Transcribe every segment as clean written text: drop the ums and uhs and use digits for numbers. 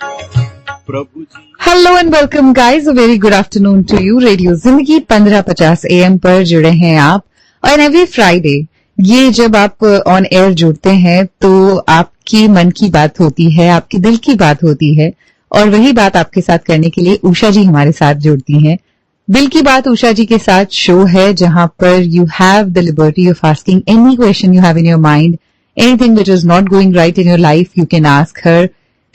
Hello and welcome guys, a very good afternoon to you. Radio Zindagi 1550 AM पर जुड़े हैं आप. और एवरी फ्राइडे ये जब आप ऑन एयर जुड़ते हैं तो आपकी मन की बात होती है, आपके दिल की बात होती है, और वही बात आपके साथ करने के लिए उषा जी हमारे साथ जुड़ती हैं. दिल की बात उषा जी के साथ शो है जहां पर you have the liberty of asking any question you have in your mind. Anything which is not going right in your life, you can ask her.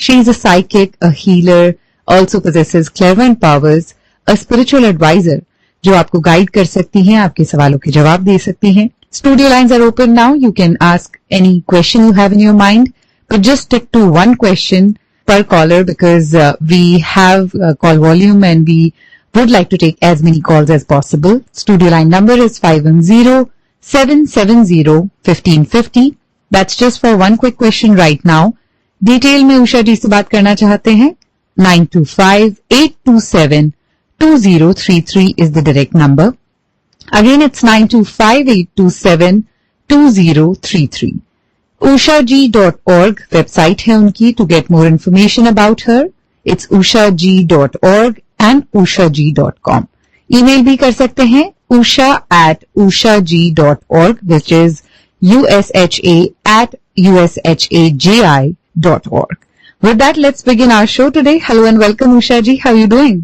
She is a psychic, a healer, also possesses clairvoyant powers, a spiritual advisor, जो आपको guide कर सकती हैं, आपके सवालों के जवाब दे सकती हैं. Studio lines are open now. You can ask any question you have in your mind, but just stick to one question per caller because we have call volume and we would like to take as many calls as possible. Studio line number is 510-770-1550. That's just for one quick question right now. Detail में उषा जी से बात करना चाहते हैं 925-827-2033 is the direct number. Again, it's 925-827-2033. ushaji.org website है उनकी to get more information about her. It's ushaji.org and ushaji.com. Email भी कर सकते हैं usha@ushaji.org, which is usha@ushaji.org. With that, let's begin our show today. Hello and welcome, Usha ji. How are you doing?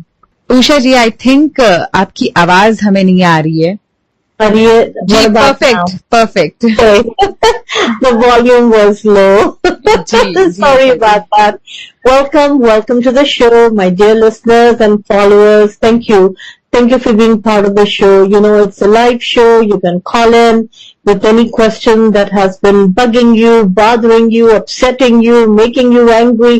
Usha ji, I think आपकी आवाज हमें नहीं आ रही है. Perfect. The volume was low. Sorry about that. Welcome to the show, my dear listeners and followers. Thank you for being part of the show. You know, it's a live show. You can call in with any question that has been bugging you, bothering you, upsetting you, making you angry,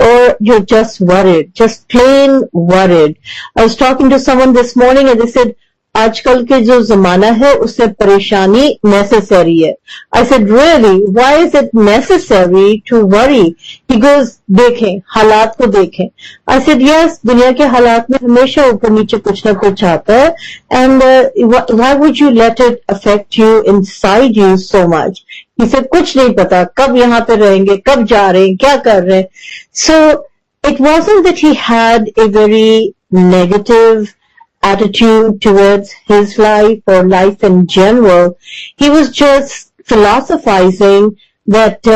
or you're just worried, just plain worried. I was talking to someone this morning and they said, आजकल के जो जमाना है उससे परेशानी necessary है. I said, really? Why is it necessary to worry? He goes, देखें, हालात को देखें. I said, yes, दुनिया के हालात में हमेशा ऊपर नीचे कुछ ना कुछ आता है. And why would you let it affect you inside you so much? He said, कुछ नहीं पता कब यहाँ पे रहेंगे, कब जा रहे हैं, क्या कर रहे हैं. So it wasn't that he had a very negative attitude towards his life or life in general. He was just philosophizing that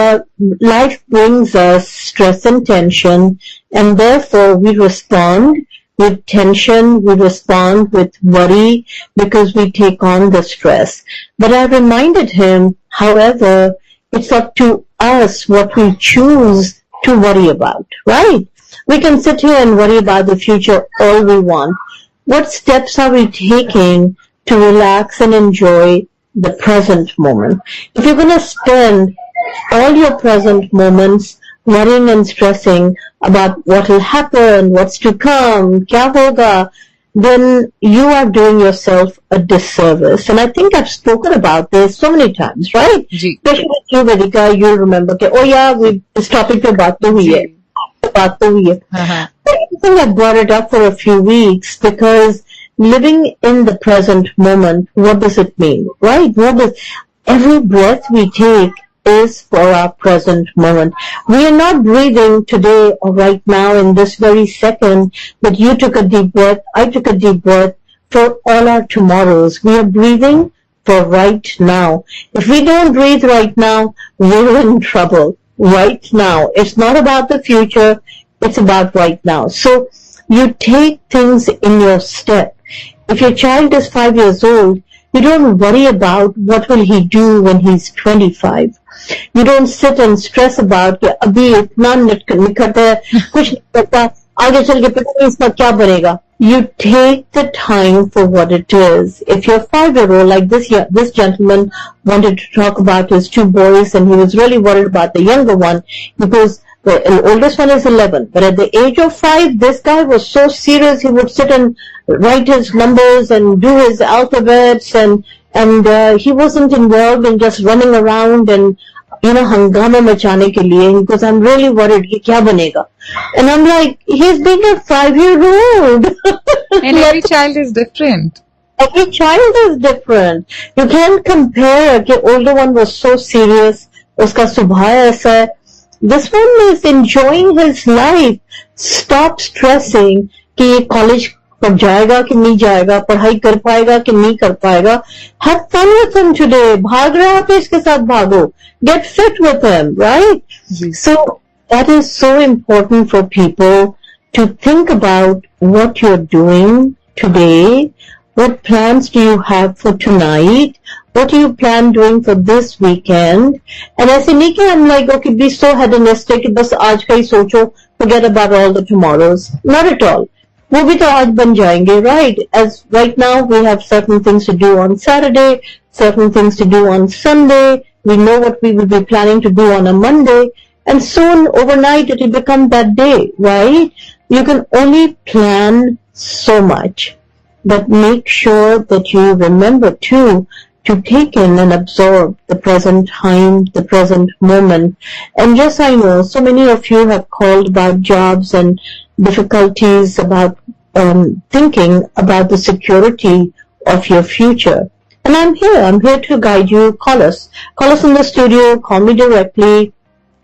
life brings us stress and tension, and therefore we respond with tension, we respond with worry because we take on the stress. But I reminded him, however, it's up to us what we choose to worry about, right? We can sit here and worry about the future all we want. What steps are we taking to relax and enjoy the present moment? If you're going to spend all your present moments worrying and stressing about what will happen, what's to come, kya hoga, then you are doing yourself a disservice. And I think I've spoken about this so many times, right? Especially with you, Vedika, you'll remember, oh yeah, this topic pe baat to hui hai. I think I brought it up for a few weeks because living in the present moment, what does it mean, right? Every breath we take is for our present moment. We are not breathing today or right now in this very second that you took a deep breath, I took a deep breath for all our tomorrows. We are breathing for right now. If we don't breathe right now, we're in trouble. Right now. It's not about the future, it's about right now. So you take things in your step. If your child is 5 years old, you don't worry about what will he do when he's 25. You don't sit and stress about कि अभी इतना निकट है, कुछ नहीं पता, आगे चल के पता नहीं इसका क्या बनेगा. You take the time for what it is. If you're 5-year-old, like this gentleman wanted to talk about his 2 boys and he was really worried about the younger one because the oldest one is 11. But at the age of 5, this guy was so serious he would sit and write his numbers and do his alphabets and he wasn't involved in just running around and हंगामा मचाने के लिए because I'm really worried कि क्या बनेगा. And I'm like, he's being a 5-year-old. And every child is different. Every child is different. You can't compare कि older one was so serious, उसका स्वभाव ऐसा है. This one is enjoying his life. Stop stressing कि ये college पर जाएगा कि नहीं जाएगा, पढ़ाई कर पाएगा कि नहीं कर पाएगा. Have fun with him today. भाग रहा है तो इसके साथ भागो. Get fit with him, right? So that is so important for people to think about what you're doing today. What plans do you have for tonight? What do you plan doing for this weekend? And ऐसे नहीं कि I'm like, okay, be so hedonistic कि बस आज का ही सोचो, forget about all the tomorrows. Not at all. वो भी तो आज बन जाएंगे, right? As right now we have certain things to do on Saturday, certain things to do on Sunday. We know what we will be planning to do on a Monday. And soon, overnight, it will become that day, right? You can only plan so much. But make sure that you remember too to take in and absorb the present time, the present moment. And yes, I know so many of you have called about jobs and difficulties about thinking about the security of your future. And I'm here to guide you. Call us in the studio, call me directly.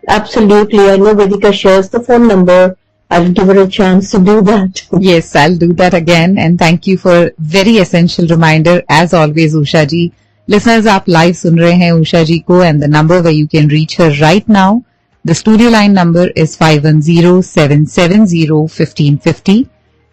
Absolutely. I know Vedika shares the phone number. I'll give her a chance to do that. Yes, I'll do that again. And thank you for very essential reminder as always, Usha ji. Listeners, आप live सुन रहे हैं Usha ji को, and the number where you can reach her right now, the studio line number is 510-770-1550.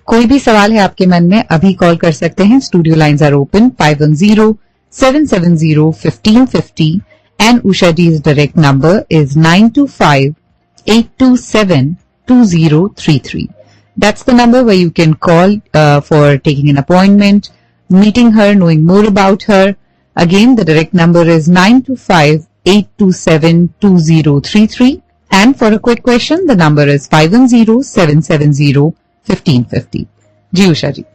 कोई भी सवाल है आपके मन में, अभी कॉल कर सकते हैं. Studio lines are open 510-770-1550, and Usha ji's direct number is 925-827-2033. That's the number where you can call for taking an appointment, meeting her, knowing more about her. Again, the direct number is 925-827-2033. And for a quick question, the number is 510-770-1550. Ji Usha ji.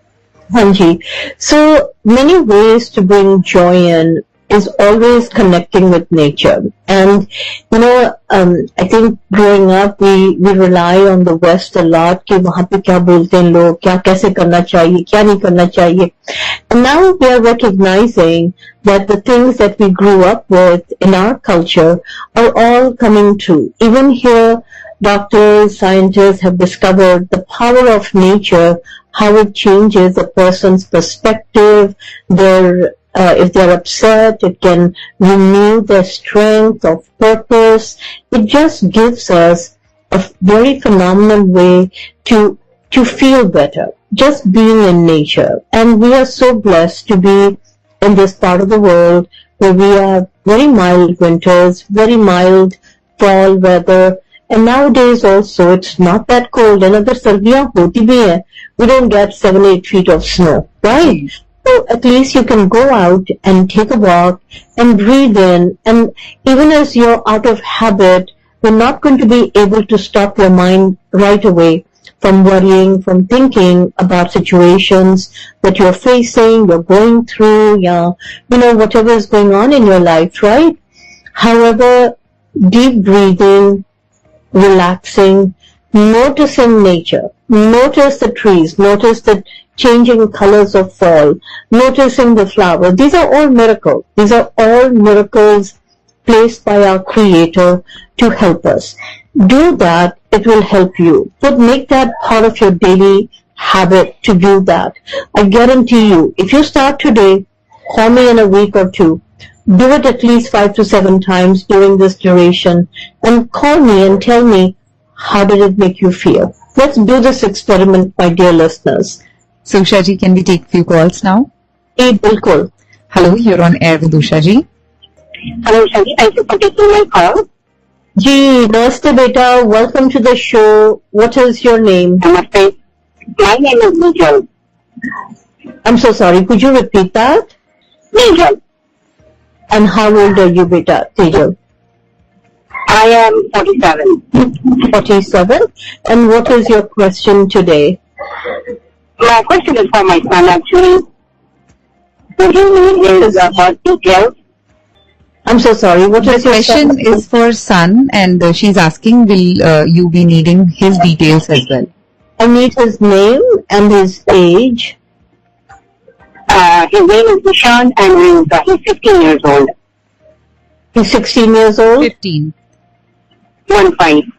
Hanji. So many ways to bring joy in is always connecting with nature. And, I think growing up, we rely on the West a lot, कि वहाँ पे क्या बोलते हैं लोग, क्या कैसे करना चाहिए, क्या नहीं करना चाहिए. And now we are recognizing that the things that we grew up with in our culture are all coming true. Even here, doctors, scientists have discovered the power of nature, how it changes a person's perspective, if they're upset, it can renew their strength of purpose. It just gives us a very phenomenal way to feel better, just being in nature. And we are so blessed to be in this part of the world where we have very mild winters, very mild fall weather, and nowadays also it's not that cold. And अगर सर्दियाँ होती भी हैं, we don't get 7-8 feet of snow, right? So at least you can go out and take a walk and breathe in. And even as you're out of habit, you're not going to be able to stop your mind right away from worrying, from thinking about situations that you're facing, you're going through, whatever is going on in your life, right? However, deep breathing, relaxing, noticing nature, notice the trees, notice the changing colors of fall, noticing the flower. These are all miracles. These are all miracles placed by our Creator to help us. Do that, it will help you. But make that part of your daily habit to do that. I guarantee you, if you start today, call me in a week or two. Do it at least 5 to 7 times during this duration, and call me and tell me, how did it make you feel? Let's do this experiment, my dear listeners. So Usha ji, can we take few calls now? Hey, bilkul. Hello, you're on air with Usha ji. Hello, Usha ji. Thank you for taking my call. Ji, namaste beta. Welcome to the show. What is your name? Namaste. My name is Nijal. I'm so sorry. Could you repeat that? Nijal. And how old are you, beta? Tejal? I am 47. 47. And what is your question today? My question is for my son, actually. Would you need his birth details? I'm so sorry. What The is your question is for son, and she's asking, will you be needing his details as well? I need his name and his age. His name is Nishan and he's 15 years old. He's 16 years old? 15. 15.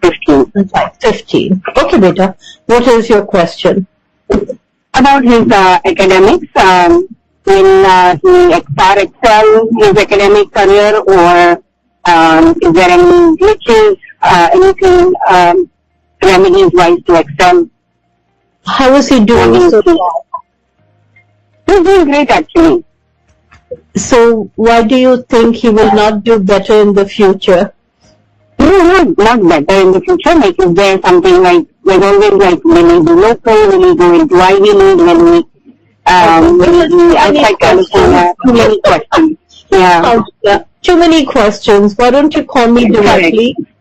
15. Okay, beta. What is your question? About his academics, will he excel his academic career, or is there any glitches, anything remedies-wise to excel? How is he doing so far? He's doing great, actually. So why do you think he will not do better in the future? No, not better in the future. Like, is there something like, there's always like, will he do local, will he go into Ivy League, will he outside California? Too many questions. Yeah. Too many questions. Why don't you call me directly? Correct.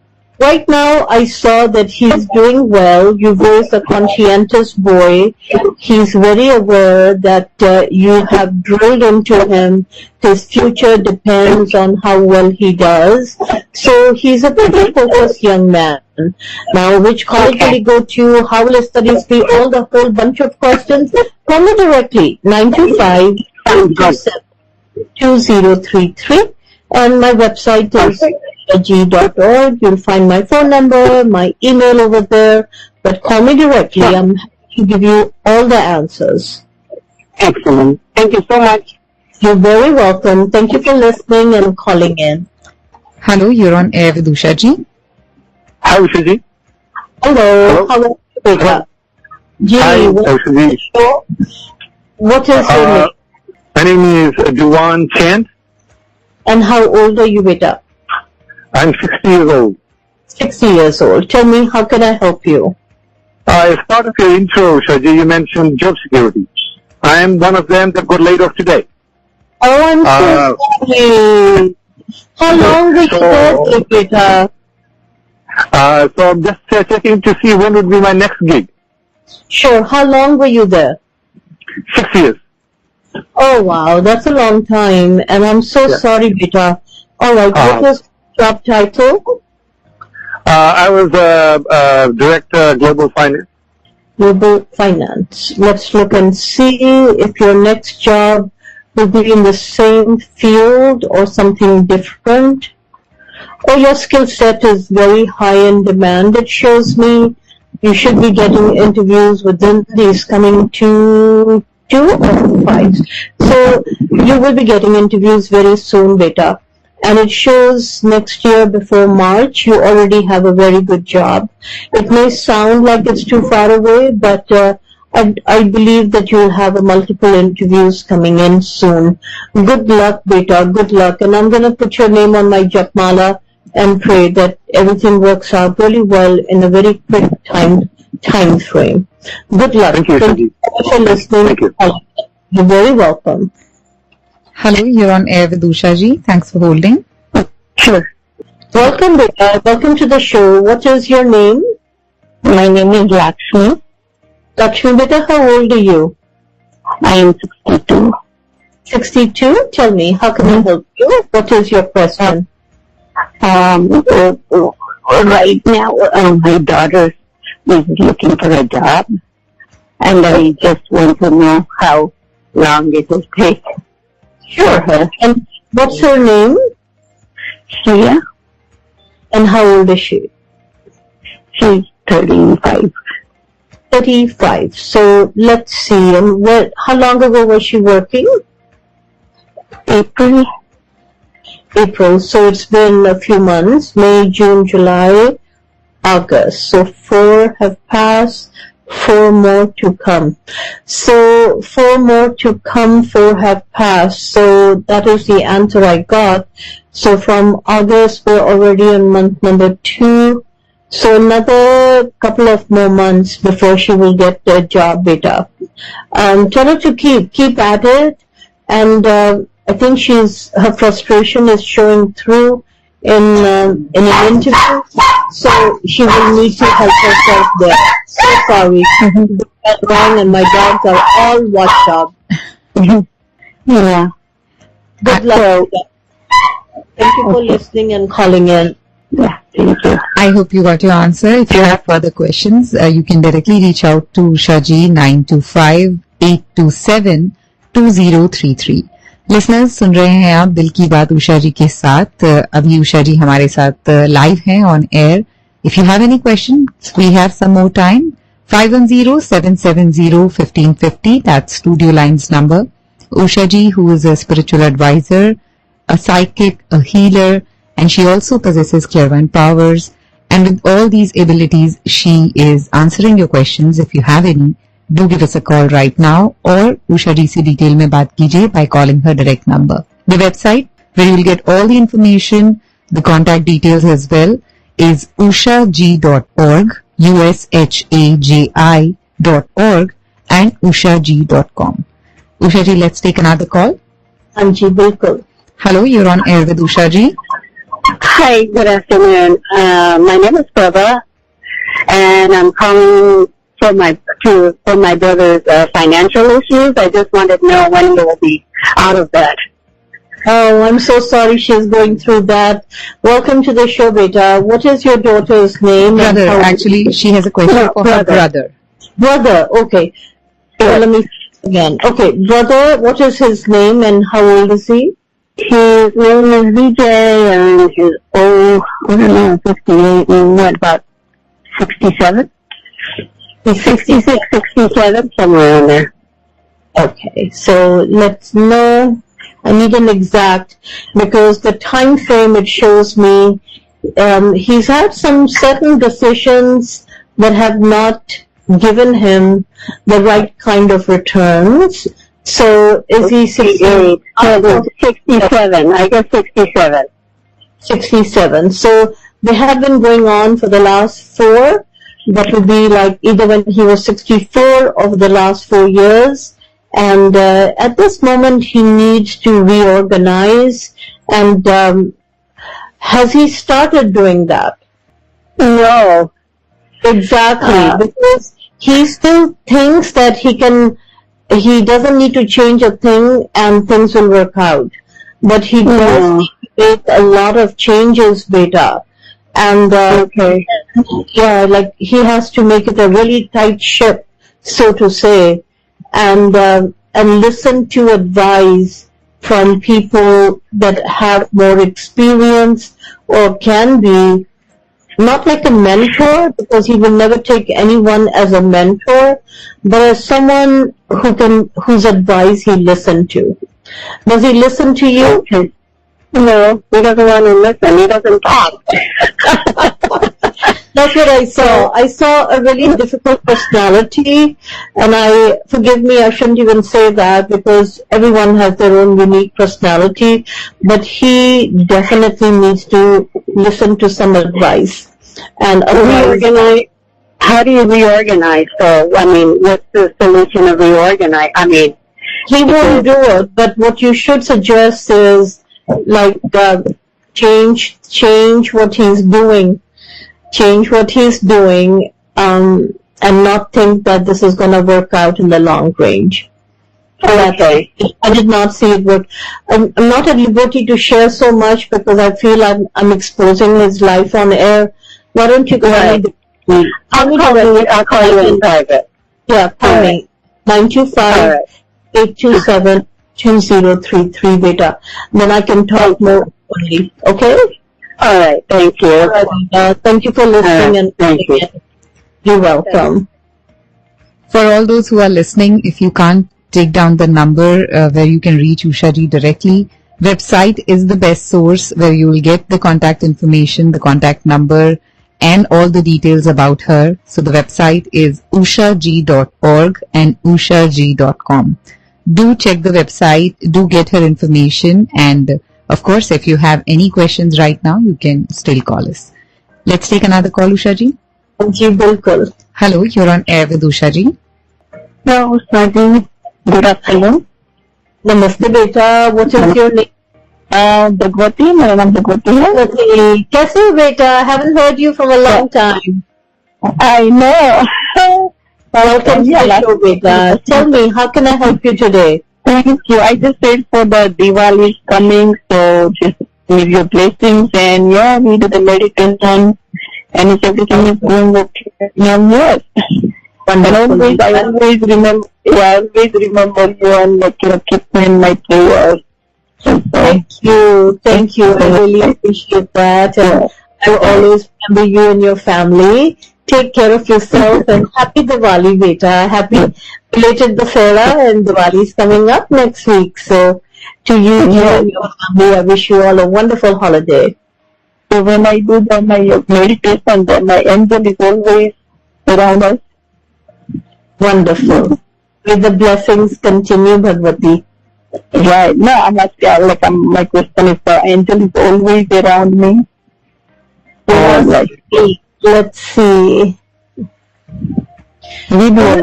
Right now, I saw that he's doing well. You've raised a conscientious boy. He's very aware that you have drilled into him. His future depends on how well he does. So he's a pretty focused young man. Now, which college will he go to? How will his studies be? All the whole bunch of questions. Call me directly, 925-527-2033. And my website is ushaji.org. You'll find my phone number, my email over there. But call me directly. I'm happy to give you all the answers. Excellent. Thank you so much. You're very welcome. Thank you for listening and calling in. Hello, you're on air with Ushaji. Hi, Ushaji. Hello. How are you, beta? Hi, Ushaji. What is your name? My name is Duan Chant. And how old are you, beta? I'm 60 years old. 60 years old. Tell me, how can I help you? As part of your intro, Ushaji, you mentioned job security. I am one of them that got laid off today. Oh, I'm so sorry. How long were you there, beta? So I'm just checking to see when would be my next gig. Sure. How long were you there? 6 years. Oh, wow. That's a long time. And I'm so sorry, beta. All right. What was your job title? I was Director Global Finance. Global Finance. Let's look and see if your next job will be in the same field or something different. Oh, your skill set is very high in demand. It shows me you should be getting interviews within these coming 2 or 5. So you will be getting interviews very soon, beta. And it shows next year before March, you already have a very good job. It may sound like it's too far away, but I believe that you'll have multiple interviews coming in soon. Good luck, beta. Good luck. And I'm going to put your name on my Japmala and pray that everything works out really well in a very quick time frame. Good luck. Thank you, Thank you for listening. Thank you. You're very welcome. Hello, you're on air with Ushaji. Thanks for holding. Sure. Welcome, beta. Welcome to the show. What is your name? My name is Lakshmi. Lakshmi, beta, how old are you? I am 62. 62? Tell me, how can I help you? What is your question? Right now, my daughter is looking for a job, and I just want to know how long it will take. Sure. And what's her name? Shreya. And how old is she? She's 35. 35. So let's see. And how long ago was she working? April. So it's been a few months. May, June, July, August. So 4 have passed. 4 more to come. So 4 more to come, 4 have passed. So that is the answer I got. So from August, we're already in month number 2. So another couple of more months before she will get a job, beta. Tell her to keep at it. And I think her frustration is showing through in an interview, so she will need to help herself there. So sorry. That's wrong, and my dogs are all watchdog. Yeah. Good luck. Thank you for listening and calling in. Yeah, thank you. I hope you got your answer. If you have further questions, you can directly reach out to Ushaji 925-827-2033. Listeners सुन रहे हैं आप दिल की बात उषा जी के साथ. अभी उषा जी हमारे साथ लाइव हैं on air If you have any questions, we have some more time. 510-770-1550, that's studio line's number. Usha ji, who is a spiritual advisor, a psychic, a healer, and she also possesses clairvoyant powers. And with all these abilities, she is answering your questions. If you have any, do give us a call right now, or Usha ji se detail mein baat kijiye by calling her direct number. The website where you will get all the information, the contact details as well, is ushaji.org, USHAJI.org, and ushaji.com. Usha ji, let's take another call. Anji, bilkul. Hello, you're on air with Usha ji. Hi, good afternoon. My name is Prabha, and I'm calling for my brother's financial issues. I just wanted to know when he will be out of that. Oh, I'm so sorry she's going through that. Welcome to the show, beta. What is your daughter's name? Brother, actually, she has a question for her brother. Brother, okay. So let me again. Okay, brother, what is his name and how old is he? His name is VJ, and he's I don't know, 58, and what, about 67? He's 66, 67, somewhere in there. Okay, so let's know. I need an exact, because the time frame it shows me, he's had some certain decisions that have not given him the right kind of returns. So is he 68? 67, I guess 67. 67. So they have been going on for the last 4. That would be like either when he was 64 or the last 4 years. And at this moment, he needs to reorganize. And has he started doing that? No. Exactly, because he still thinks that he doesn't need to change a thing and things will work out. But he does need to make a lot of changes, beta. And yeah, like he has to make it a really tight ship, so to say. And listen to advice from people that have more experience or can be not like a mentor, because he will never take anyone as a mentor, but as someone whose advice he listened to. Does he listen to you? No, he doesn't want to listen. He doesn't talk. That's what I saw. I saw a really difficult personality, and forgive me, I shouldn't even say that because everyone has their own unique personality, but he definitely needs to listen to some advice. And reorganize. How do you reorganize? So, I mean, what's the solution of reorganize? I mean, he won't do it, but what you should suggest is like change what he's doing. Change what he's doing, and not think that this is going to work out in the long range. Okay. I did not see it work. I'm not at liberty to share so much because I feel I'm exposing his life on air. Why don't you go ahead? I'll call you in private. Yeah, call me. 925-827-2033, beta. Then I can talk more openly. Okay? All right, thank you. All right, thank you for listening, and thank you. You're welcome. For all those who are listening, if you can't take down the number where you can reach Usha ji directly, website is the best source where you will get the contact information, the contact number, and all the details about her. So the website is ushaji.org and ushaji.com. Do check the website, do get her information, and of course, if you have any questions right now, you can still call us. Let's take another call, Usha ji. Ji, bilkul. Hello, you're on air with Usha ji. Hello, Usha ji. Good afternoon. Namaste, beta. What is your name? Bhagwati. My name is Bhagwati. Kaise ho, beta? Haven't heard you from a long time. I know. Welcome to the show, beta. Tell me, how can I help you today? Thank you. I just said for the Diwali coming, so just give your blessings, and yeah, we do the meditation, and if everything is going okay, yes. And I always remember you, and keep me in my prayers. Thank you. I really appreciate that. And I will always remember you and your family. Take care of yourself and happy Diwali, beta. Happy belated Dussehra, and Diwali is coming up next week. So to you and your family, I wish you all a wonderful holiday. So when I do my meditation, then my angel is always around us. Wonderful. May the blessings continue, Bhagwati. Right. No, I'm asking, my question is, the angel is always around me. Let's see. We do,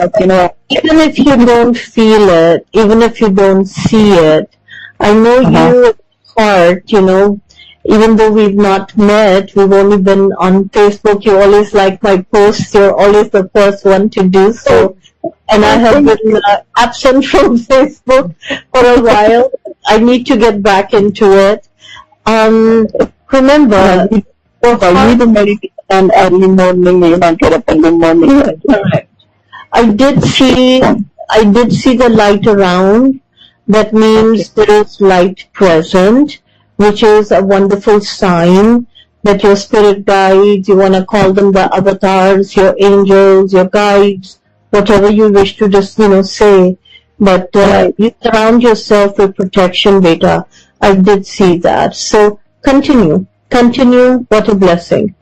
even if you don't feel it, even if you don't see it, I know you at heart, even though we've not met, we've only been on Facebook, you always like my posts, you're always the first one to do so. And I have been absent from Facebook for a while. I need to get back into it. Remember, I need to meditate early morning, get up in the morning. Correct. I did see the light around. That means there is light present, which is a wonderful sign that your spirit guides, you want to call them the avatars, your angels, your guides, whatever you wish to just, say. But you surround yourself with protection, beta. I did see that. So continue. What a blessing.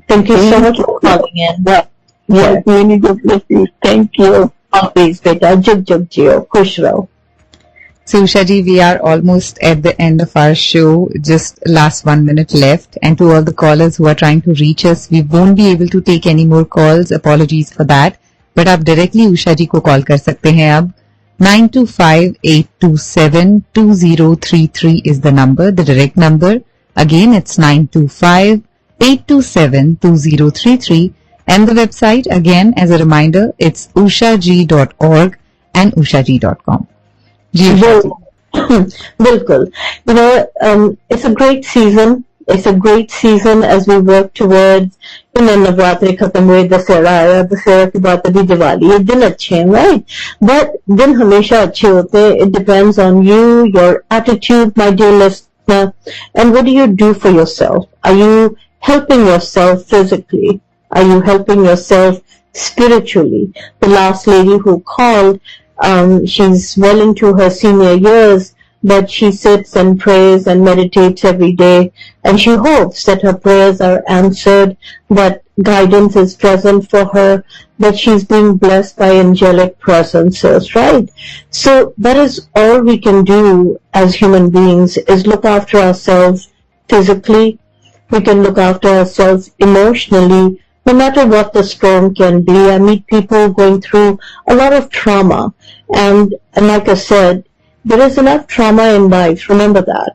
Thank you so much for calling in. Yeah, many good blessings. Thank you. Always, beta. Jug Jio. Khush raho. So, Ushaji, we are almost at the end of our show. Just last 1 minute left. And to all the callers who are trying to reach us, we won't be able to take any more calls. Apologies for that. But आप directly Ushaji को call कर सकते हैं अब. 925-827-2033 is the number, the direct number. Again, it's 925-827-2033. And the website, again, as a reminder, it's ushaji.org and ushaji.com. Bilkul. It's a great season. It's a great season as we work towards, Navratri khatam hue, Dussehra ki baat abhi Diwali. Ye din achhe hain, right? But din hamesha achhe hote hain. It depends on you, your attitude, my dear listener. And what do you do for yourself? Are you helping yourself physically? Are you helping yourself spiritually? The last lady who called, she's well into her senior years, but she sits and prays and meditates every day, and she hopes that her prayers are answered, that guidance is present for her, that she's being blessed by angelic presences, right? So that is all we can do as human beings, is look after ourselves physically. We can look after ourselves emotionally, no matter what the storm can be. I meet people going through a lot of trauma, and like I said, there is enough trauma in life, remember that,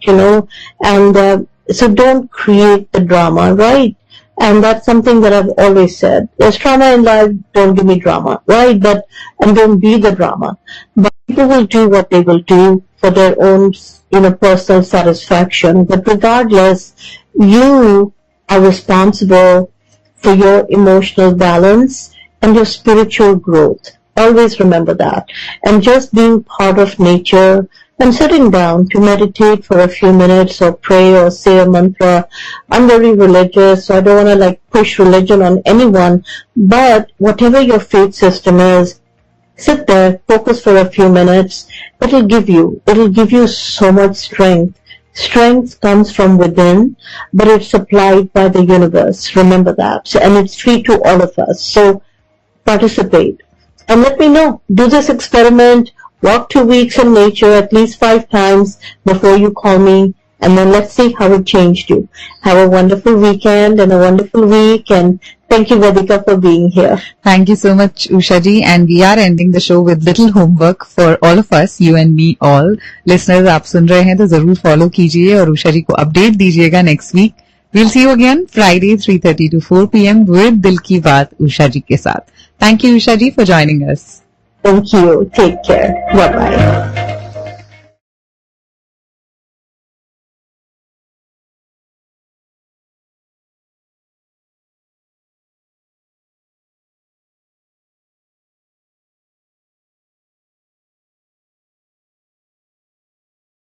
and so don't create the drama, right? And that's something that I've always said. There's trauma in life, don't give me drama, right? And don't be the drama. But people will do what they will do for their own, personal satisfaction. But regardless, you are responsible for your emotional balance and your spiritual growth. Always remember that. And just being part of nature and sitting down to meditate for a few minutes or pray or say a mantra. I'm very religious, so I don't want to push religion on anyone, but whatever your faith system is, sit there, focus for a few minutes. It'll give you so much strength. Strength comes from within, but it's supplied by the universe. Remember that. And it's free to all of us. So participate. And let me know. Do this experiment. Walk 2 weeks in nature at least 5 times before you call me. And then let's see how it changed you. Have a wonderful weekend and a wonderful week. And thank you, Vedika, for being here. Thank you so much, Ushaji. And we are ending the show with little homework for all of us, you and me all. Listeners, आप सुन रहे हैं तो जरूर follow कीजिए और उषाजी को update दीजिएगा next week. We'll see you again Friday 3:30 to 4 p.m. with दिल की बात उषाजी के साथ. Thank you, Ushaji, for joining us. Thank you. Take care. Bye-bye.